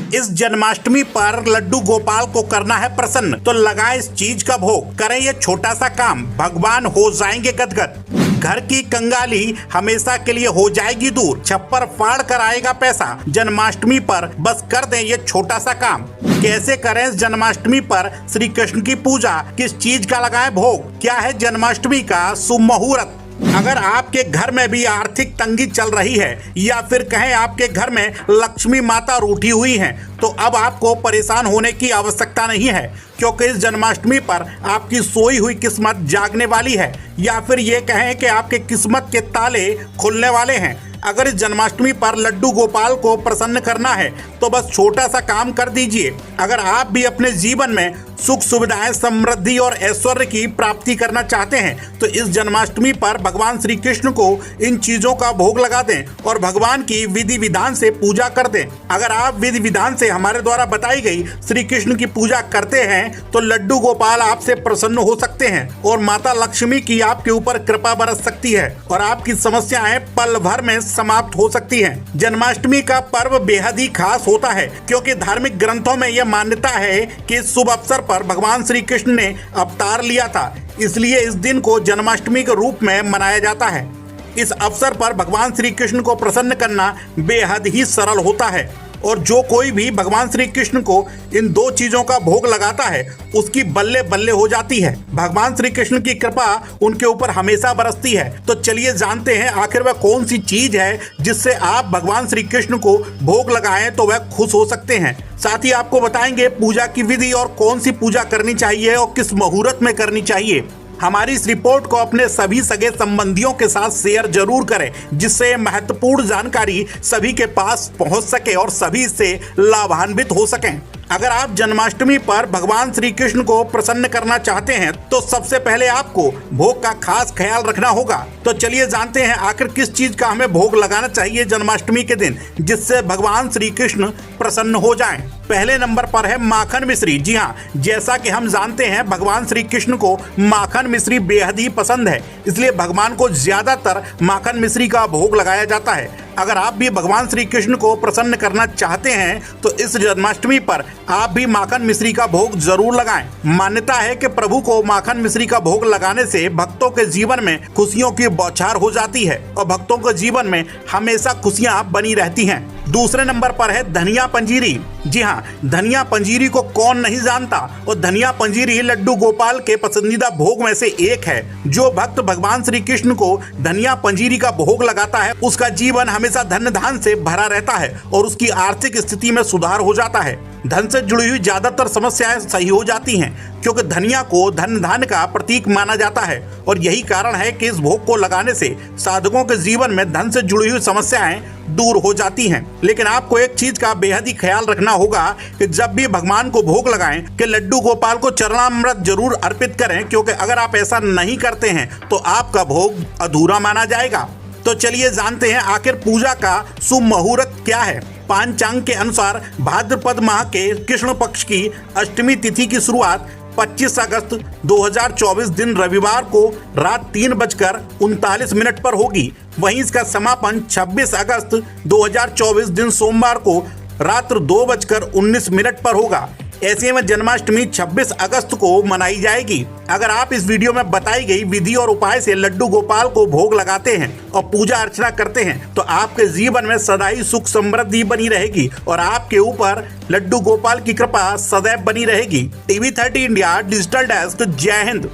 इस जन्माष्टमी पर लड्डू गोपाल को करना है प्रसन्न, तो लगाए इस चीज का भोग, करें ये छोटा सा काम, भगवान हो जाएंगे गदगद। घर की कंगाली हमेशा के लिए हो जाएगी दूर, छप्पर फाड़ कर आएगा पैसा, जन्माष्टमी पर बस कर दें ये छोटा सा काम। कैसे करें इस जन्माष्टमी पर श्री कृष्ण की पूजा, किस चीज का लगाएं भोग, क्या है जन्माष्टमी का शुभ मुहूर्त। अगर आपके घर में भी आर्थिक तंगी चल रही है या फिर कहें आपके घर में लक्ष्मी माता रूठी हुई हैं, तो अब आपको परेशान होने की आवश्यकता नहीं है, क्योंकि इस जन्माष्टमी पर आपकी सोई हुई किस्मत जागने वाली है, या फिर ये कहें कि आपके किस्मत के ताले खुलने वाले हैं। अगर इस जन्माष्टमी पर लड्डू गोपाल को प्रसन्न करना है तो बस छोटा सा काम कर दीजिए। अगर आप भी अपने जीवन में सुख सुविधाएं, समृद्धि और ऐश्वर्य की प्राप्ति करना चाहते हैं तो इस जन्माष्टमी पर भगवान श्री कृष्ण को इन चीजों का भोग लगा दें और भगवान की विधि विधान से पूजा कर दें। अगर आप विधि विधान से हमारे द्वारा बताई गई श्री कृष्ण की पूजा करते हैं तो लड्डू गोपाल आपसे प्रसन्न हो सकते हैं और माता लक्ष्मी की आपके ऊपर कृपा बरस सकती है और आपकी समस्याएं पल भर में समाप्त हो सकती हैं। जन्माष्टमी का पर्व बेहद ही खास होता है, क्योंकि धार्मिक ग्रंथों में यह मान्यता है कि इस शुभ अवसर पर भगवान श्री कृष्ण ने अवतार लिया था, इसलिए इस दिन को जन्माष्टमी के रूप में मनाया जाता है। इस अवसर पर भगवान श्री कृष्ण को प्रसन्न करना बेहद ही सरल होता है और जो कोई भी भगवान श्री कृष्ण को इन दो चीजों का भोग लगाता है उसकी बल्ले बल्ले हो जाती है। भगवान श्री कृष्ण की कृपा उनके ऊपर हमेशा बरसती है। तो चलिए जानते हैं आखिर वह कौन सी चीज है जिससे आप भगवान श्री कृष्ण को भोग लगाएं तो वह खुश हो सकते हैं। साथ ही आपको बताएंगे पूजा की विधि और कौन सी पूजा करनी चाहिए और किस मुहूर्त में करनी चाहिए। हमारी इस रिपोर्ट को अपने सभी सगे संबंधियों के साथ शेयर जरूर करें, जिससे महत्वपूर्ण जानकारी सभी के पास पहुंच सके और सभी इससे लाभान्वित हो सकें। अगर आप जन्माष्टमी पर भगवान श्री कृष्ण को प्रसन्न करना चाहते हैं तो सबसे पहले आपको भोग का खास ख्याल रखना होगा। तो चलिए जानते हैं आखिर किस चीज का हमें भोग लगाना चाहिए जन्माष्टमी के दिन, जिससे भगवान श्री कृष्ण प्रसन्न हो जाएं। पहले नंबर पर है माखन मिश्री। जी हाँ, जैसा कि हम जानते हैं भगवान श्री कृष्ण को माखन मिश्री बेहद ही पसंद है, इसलिए भगवान को ज्यादातर माखन मिश्री का भोग लगाया जाता है। अगर आप भी भगवान श्री कृष्ण को प्रसन्न करना चाहते हैं तो इस जन्माष्टमी पर आप भी माखन मिश्री का भोग जरूर लगाएं। मान्यता है कि प्रभु को माखन मिश्री का भोग लगाने से भक्तों के जीवन में खुशियों की बौछार हो जाती है और भक्तों के जीवन में हमेशा खुशियां बनी रहती हैं। दूसरे नंबर पर है धनिया पंजीरी। जी हाँ, धनिया पंजीरी को कौन नहीं जानता और धनिया पंजीरी लड्डू गोपाल के पसंदीदा भोग में से एक है। जो भक्त भगवान श्री कृष्ण को धनिया पंजीरी का भोग लगाता है उसका जीवन हमेशा धन धान से भरा रहता है और उसकी आर्थिक स्थिति में सुधार हो जाता है। धन से जुड़ी हुई ज्यादातर समस्याएं सही हो जाती हैं, क्योंकि धनिया को धन धान का प्रतीक माना जाता है और यही कारण है कि इस भोग को लगाने से साधकों के जीवन में धन से जुड़ी हुई समस्याएं दूर हो जाती हैं। लेकिन आपको एक चीज का बेहद ही ख्याल रखना होगा कि जब भी भगवान को भोग लगाएं कि लड्डू गोपाल को चरणामृत जरूर अर्पित करें, क्योंकि अगर आप ऐसा नहीं करते हैं तो आपका भोग अधूरा माना जाएगा। तो चलिए जानते हैं आखिर पूजा का शुभ मुहूर्त क्या है। पांचांग के अनुसार भाद्रपद माह के कृष्ण पक्ष की अष्टमी तिथि की शुरुआत 25 अगस्त 2024 दिन रविवार को रात 3:39 पर होगी। वहीं इसका समापन 26 अगस्त 2024 दिन सोमवार को रात्र 2:19 पर होगा। ऐसे में जन्माष्टमी 26 अगस्त को मनाई जाएगी। अगर आप इस वीडियो में बताई गई विधि और उपाय से लड्डू गोपाल को भोग लगाते हैं और पूजा अर्चना करते हैं तो आपके जीवन में सदा ही सुख समृद्धि बनी रहेगी और आपके ऊपर लड्डू गोपाल की कृपा सदैव बनी रहेगी। TV 30 इंडिया डिजिटल डेस्क, जय हिंद।